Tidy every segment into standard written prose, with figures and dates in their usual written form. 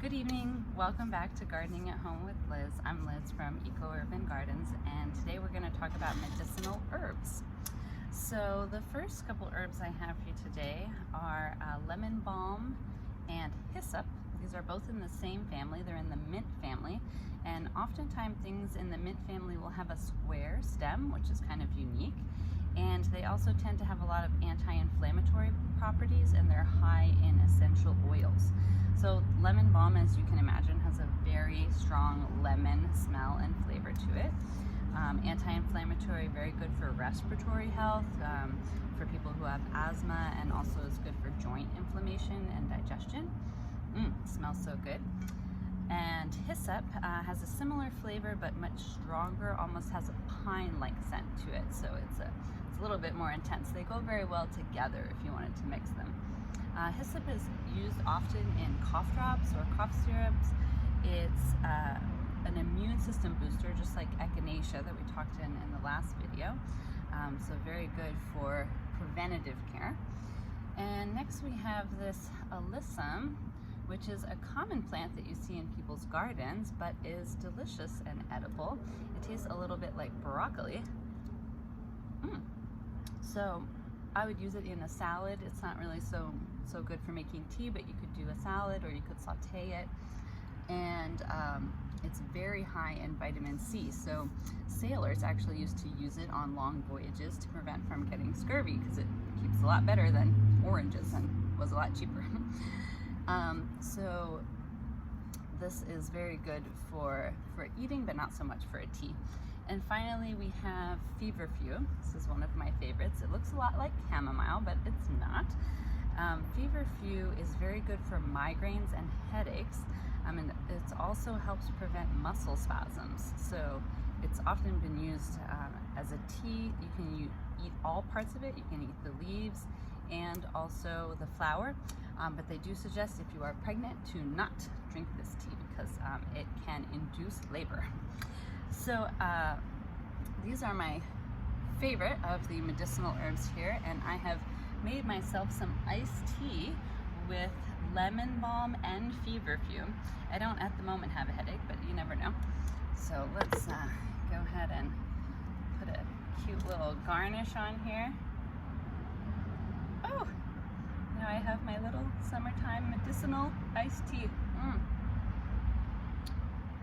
Good evening. Welcome back to Gardening at Home with Liz. I'm Liz from Eco Urban Gardens, and today we're going to talk about medicinal herbs. So the first couple herbs I have for you today are lemon balm and hyssop. These are both in the same family. They're in the mint family, and oftentimes things in the mint family will have a square stem, which is kind of unique. And they also tend to have a lot of anti-inflammatory properties, and they're high in essential oils. So lemon balm, as you can imagine, has a very strong lemon smell and flavor to it. Anti-inflammatory, very good for respiratory health, for people who have asthma, and also is good for joint inflammation and digestion. Smells so good. And hyssop has a similar flavor, but much stronger, almost has a pine-like scent to it. So it's a little bit more intense. They go very well together if you wanted to mix them. Hyssop is used often in cough drops or cough syrups. It's an immune system booster, just like echinacea that we talked in the last video. So very good for preventative care. And next we have this alyssum, which is a common plant that you see in people's gardens, but is delicious and edible. It tastes a little bit like broccoli. So I would use it in a salad. It's not really so good for making tea, but you could do a salad or you could saute it. And it's very high in vitamin C. So sailors actually used to use it on long voyages to prevent from getting scurvy, because it keeps a lot better than oranges and was a lot cheaper. So this is very good for eating, but not so much for a tea. And finally, we have feverfew. This is one of my favorites. It looks a lot like chamomile, but it's not. Feverfew is very good for migraines and headaches. And it also helps prevent muscle spasms. So it's often been used as a tea. You can eat all parts of it. You can eat the leaves and also the flower. But they do suggest, if you are pregnant, to not drink this tea because it can induce labor. So these are my favorite of the medicinal herbs here, and I have made myself some iced tea with lemon balm and feverfew. I don't at the moment have a headache, but you never know. So let's go ahead and put a cute little garnish on here. Oh! Now I have my little summertime medicinal iced tea.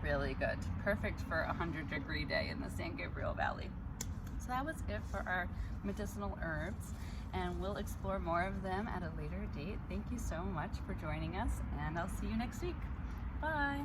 Really good. Perfect for a 100-degree day in the San Gabriel Valley. So that was it for our medicinal herbs, and we'll explore more of them at a later date. Thank you so much for joining us, and I'll see you next week. Bye!